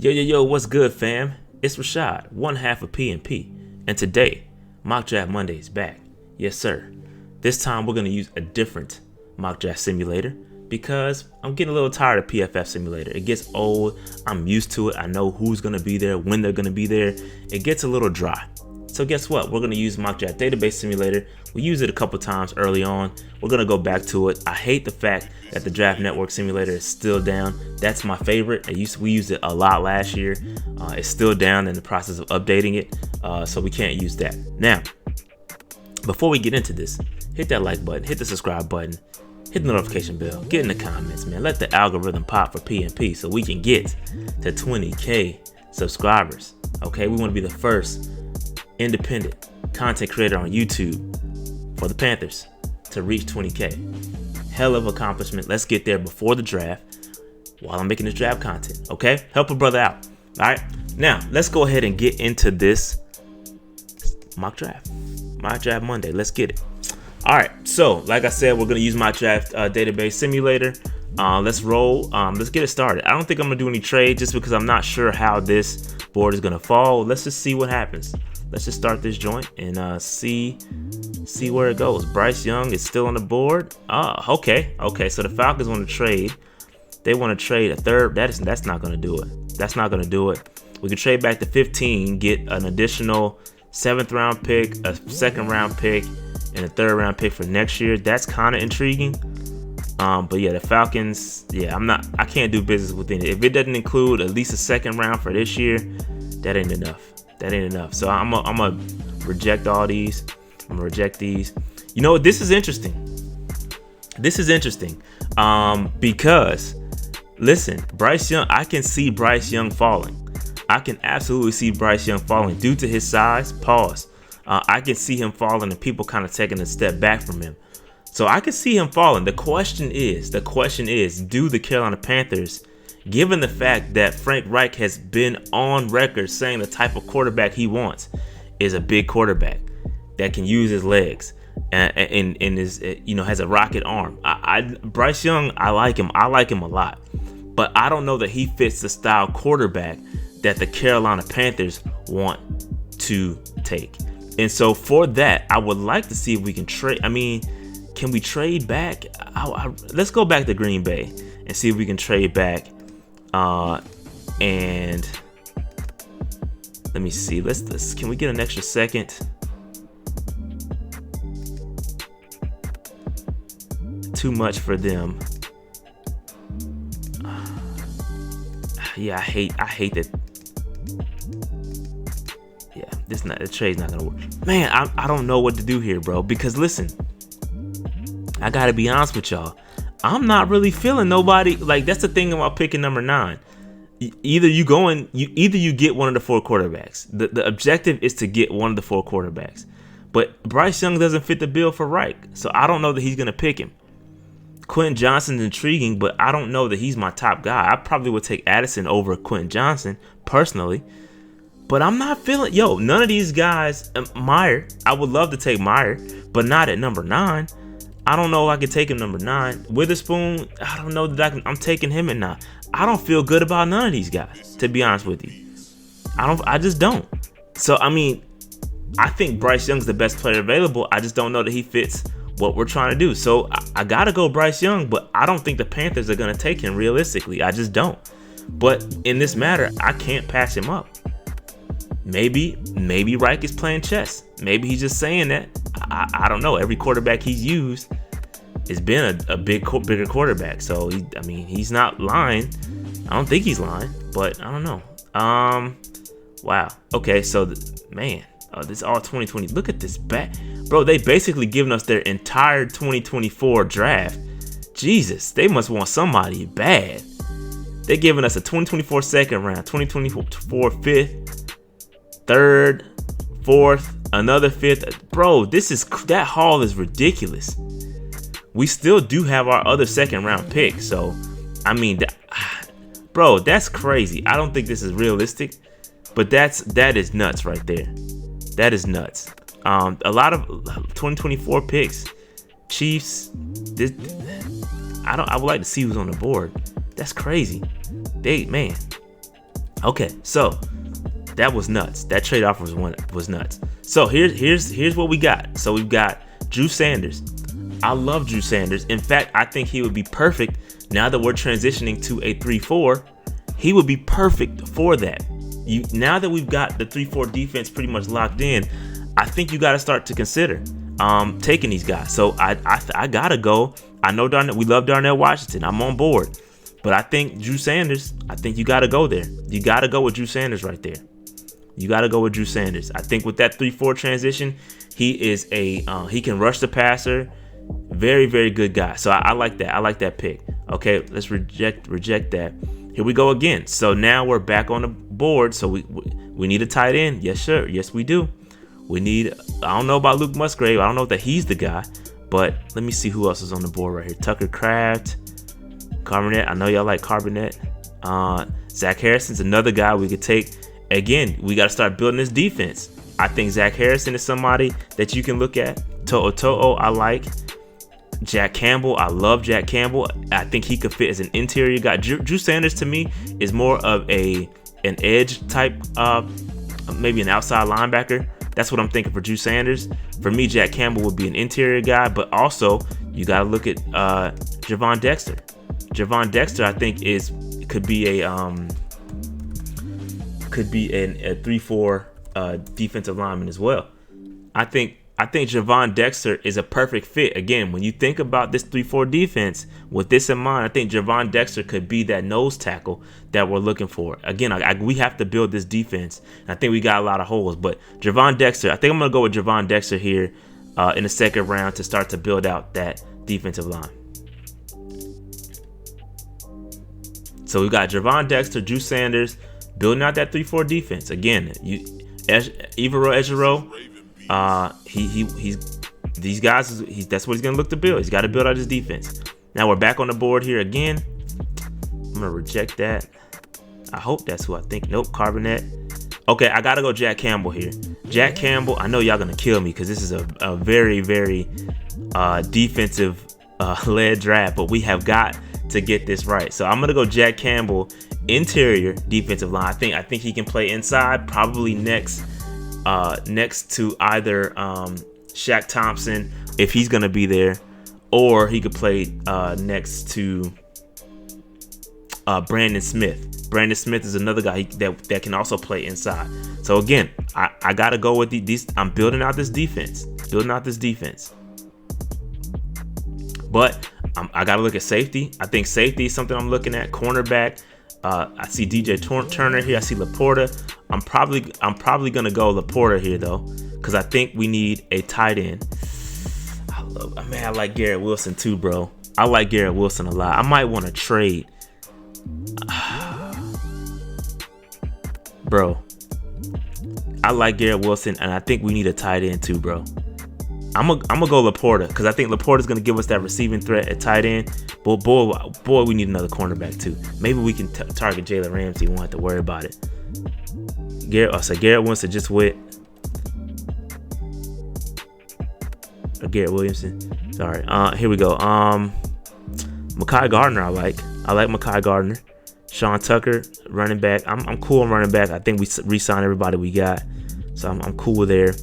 Yo, what's good, fam? It's Rashad, one half of P&P, and today, Mock Draft Monday is back. Yes, sir. This time, we're going to use a different mock draft simulator because I'm getting a little tired of PFF simulator. It gets old. I'm used to it. I know who's going to be there, when they're going to be there. It gets a little dry. So guess what? We're going to use Mock Draft Database Simulator. We used it a couple times early on. We're going to go back to it. I hate the fact that the Draft Network Simulator is still down. That's my favorite. We used it a lot last year. It's still down in the process of updating it, so we can't use that. Now, before we get into this, hit that like button, hit the subscribe button, hit the notification bell, get in the comments, man. Let the algorithm pop for P&P so we can get to 20K subscribers. Okay, we want to be the first independent content creator on YouTube for the Panthers to reach 20K. Hell of accomplishment. Let's get there before the draft while I'm making this draft content. Okay, help a brother out. All right, now let's go ahead and get into this mock draft Monday. Let's get it. All right, so like I said, we're gonna use my draft database simulator. Let's roll. Let's get it started. I don't think I'm gonna do any trade just because I'm not sure how this board is gonna fall. Let's just see what happens. Let's just start this joint and see where it goes. Bryce Young is still on the board. Okay. So the Falcons want to trade. They want to trade a third. That's not gonna do it. That's not gonna do it. We can trade back to 15, get an additional 7th round pick, a 2nd round pick, and a 3rd round pick for next year. That's kind of intriguing. But yeah, the Falcons. Yeah, I can't do business with it. If it doesn't include at least a 2nd round for this year, that ain't enough. So I'm gonna reject all these. I'm gonna reject these. You know what? This is interesting. Because listen, Bryce Young. I can see Bryce Young falling. I can absolutely see Bryce Young falling due to his size. Pause. I can see him falling and people kind of taking a step back from him. So I can see him falling. The question is, do the Carolina Panthers, given the fact that Frank Reich has been on record saying the type of quarterback he wants is a big quarterback that can use his legs and is, has a rocket arm. Bryce Young, I like him a lot, but I don't know that he fits the style quarterback that the Carolina Panthers want to take. And so for that, I would like to see if we can trade. I mean, can we trade back? Let's go back to Green Bay and see if we can trade back. And let me see. Can we get an extra 2nd? Too much for them. Yeah, I hate that. Yeah, the trade's not gonna work. Man, I don't know what to do here, bro. Because listen, I gotta be honest with y'all. I'm not really feeling nobody. Like, that's the thing about picking number 9. Either you get one of the 4 quarterbacks. The objective is to get one of the 4 quarterbacks. But Bryce Young doesn't fit the bill for Reich, so I don't know that he's gonna pick him. Quentin Johnson's intriguing, but I don't know that he's my top guy. I probably would take Addison over Quentin Johnson personally, but I'm not feeling. None of these guys. Meyer, I would love to take Meyer, but not at number 9. I don't know if I can take him number 9. Witherspoon, I don't know that I'm taking him at 9. I don't feel good about none of these guys, to be honest with you. I just don't. So I mean, I think Bryce Young's the best player available. I just don't know that he fits what we're trying to do. So I gotta go Bryce Young, but I don't think the Panthers are gonna take him realistically. I just don't. But in this matter, I can't pass him up. Maybe Reich is playing chess. Maybe he's just saying that. I don't know. Every quarterback he's used has been a bigger quarterback. So he's not lying. I don't think he's lying, but I don't know. Wow. Okay. So this is all 2020. Look at this back, bro. They basically given us their entire 2024 draft. Jesus, they must want somebody bad. They're giving us a 2024 2nd round, 2024 5th. 3rd, 4th, another 5th. Bro, that haul is ridiculous. We still do have our other 2nd round pick. So, I mean, bro, that's crazy. I don't think this is realistic, but that is nuts right there. That is nuts. A lot of 2024 picks. Chiefs. I would like to see who's on the board. That's crazy. Okay, so that was nuts. That trade offer was nuts. So here's what we got. So we've got Drew Sanders. I love Drew Sanders. In fact, I think he would be perfect now that we're transitioning to a 3-4. He would be perfect for that. Now that we've got the 3-4 defense pretty much locked in, I think you got to start to consider taking these guys. So I gotta go. I know we love Darnell Washington. I'm on board. But I think Drew Sanders, I think you got to go there. You got to go with Drew Sanders right there. You got to go with Drew Sanders. I think with that 3-4 transition, he can rush the passer. Very, very good guy. So I like that. I like that pick. Okay, let's reject that. Here we go again. So now we're back on the board. So we need a tight end. Yes, sir. Yes, we do. I don't know about Luke Musgrave. I don't know that he's the guy. But let me see who else is on the board right here. Tucker Kraft. Carbonet, I know y'all like Carbonet. Zach Harrison's another guy we could take. Again, we got to start building this defense. I think Zach Harrison is somebody that you can look at. To'o, I like. Jack Campbell, I love Jack Campbell. I think he could fit as an interior guy. Drew Sanders to me is more of an edge type, maybe an outside linebacker. That's what I'm thinking for Drew Sanders. For me, Jack Campbell would be an interior guy, but also you got to look at Javon Dexter. Javon Dexter, I think, could be a 3-4 defensive lineman as well. I think Javon Dexter is a perfect fit. Again, when you think about this 3-4 defense, with this in mind, I think Javon Dexter could be that nose tackle that we're looking for. Again, we have to build this defense. I think we got a lot of holes, but Javon Dexter, I think I'm going to go with Javon Dexter here in the second round to start to build out that defensive line. So we got Javon Dexter, Drew Sanders, building out that 3-4 defense. Again, Evero Ejiro, these guys, that's what he's gonna look to build. He's got to build out his defense. Now we're back on the board here again. I'm gonna reject that. I hope that's who I think. Nope, Carbonet. Okay, I gotta go Jack Campbell here. Jack Campbell, I know y'all gonna kill me because this is a very, very defensive led draft, but we have got to get this right. So I'm gonna go Jack Campbell, interior defensive line. I think he can play inside, probably next to either Shaq Thompson if he's gonna be there, or he could play next to Brandon Smith. Brandon Smith is another guy that can also play inside. So again, I gotta go with these. I'm building out this defense. But I got to look at safety. I think safety is something I'm looking at. Cornerback. I see DJ Turner here. I see Laporta. I'm probably going to go Laporta here, though, because I think we need a tight end. I like Garrett Wilson, too, bro. I like Garrett Wilson a lot. I might want to trade. Bro, I like Garrett Wilson, and I think we need a tight end, too, bro. I'm gonna go Laporta because I think Laporta's gonna give us that receiving threat at tight end. But boy, we need another cornerback too. Maybe we can target Jalen Ramsey. We won't have to worry about it. Garrett Wilson just with Garrett Williamson. Sorry. Here we go. Mekhi Gardner. I like Mekhi Gardner. Sean Tucker, running back. I'm cool on running back. I think we re-signed everybody we got, so I'm cool there.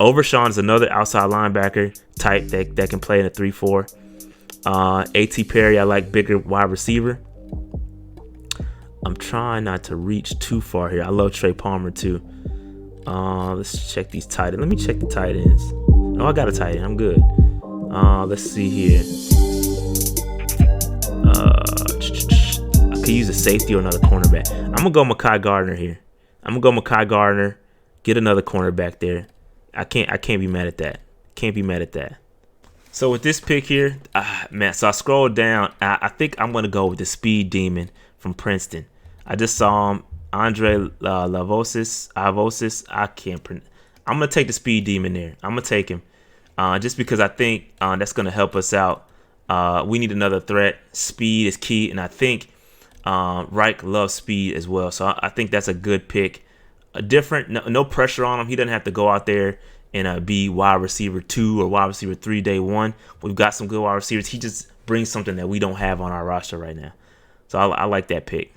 Overshawn is another outside linebacker type that can play in a 3-4. A.T. Perry, I like bigger wide receiver. I'm trying not to reach too far here. I love Trey Palmer too. Let's check these tight ends. Let me check the tight ends. Oh, I got a tight end. I'm good. Let's see here. I could use a safety or another cornerback. I'm gonna go Mekhi Gardner here. Get another cornerback there. I can't be mad at that. So with this pick here, so I scrolled down. I think I'm gonna go with the speed demon from Princeton. I just saw him, Andre Lavosis. I'm gonna take the speed demon there. I'm gonna take him, just because I think that's gonna help us out. We need another threat. Speed is key, and I think Reich loves speed as well. So I think that's a good pick. No pressure on him. He doesn't have to go out there and be wide receiver 2 or wide receiver 3 day 1. We've got some good wide receivers. He just brings something that we don't have on our roster right now. So I like that pick.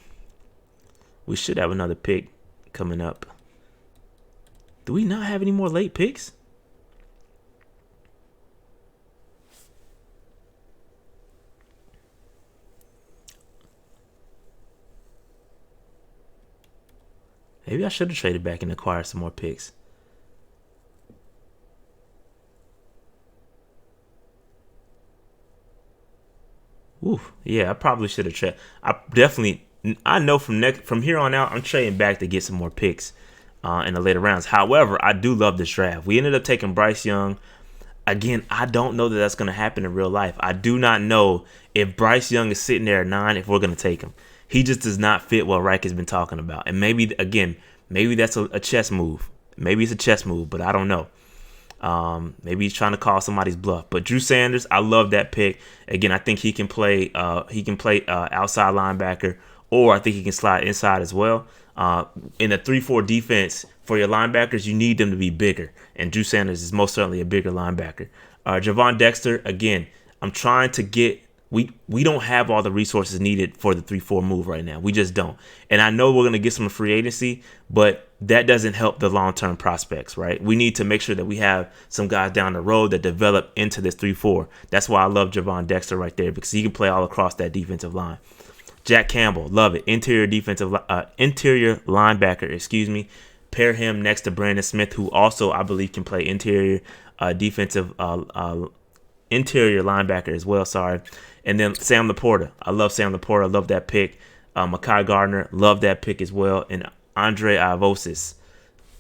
We should have another pick coming up. Do we not have any more late picks? Maybe I should have traded back and acquired some more picks. Ooh, yeah, I probably should have traded. I know from here on out, I'm trading back to get some more picks in the later rounds. However, I do love this draft. We ended up taking Bryce Young. Again, I don't know that that's going to happen in real life. I do not know if Bryce Young is sitting there at 9 if we're going to take him. He just does not fit what Reich has been talking about. And maybe that's a chess move. Maybe it's a chess move, but I don't know. Maybe he's trying to call somebody's bluff. But Drew Sanders, I love that pick. Again, I think he can play. Outside linebacker, or I think he can slide inside as well. In a 3-4 defense for your linebackers, you need them to be bigger, and Drew Sanders is most certainly a bigger linebacker. Javon Dexter, again, I'm trying to get. We don't have all the resources needed for the 3-4 move right now. We just don't. And I know we're going to get some free agency, but that doesn't help the long-term prospects, right? We need to make sure that we have some guys down the road that develop into this 3-4. That's why I love Javon Dexter right there, because he can play all across that defensive line. Jack Campbell, love it. Interior linebacker, Pair him next to Brandon Smith, who also, I believe, can play interior linebacker as well, sorry. And then Sam Laporta. I love Sam Laporta. I love that pick. Mekhi Gardner, love that pick as well. And Andre Avosis.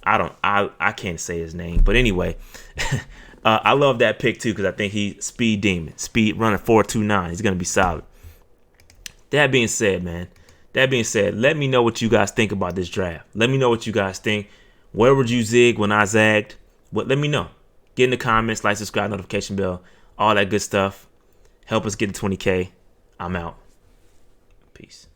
I can't say his name. But anyway, I love that pick too, because I think he's speed demon. Speed running 4.29. He's going to be solid. That being said, let me know what you guys think about this draft. Let me know what you guys think. Where would you zig when I zagged? Let me know. Get in the comments, like, subscribe, notification bell, all that good stuff. Help us get to 20K. I'm out. Peace.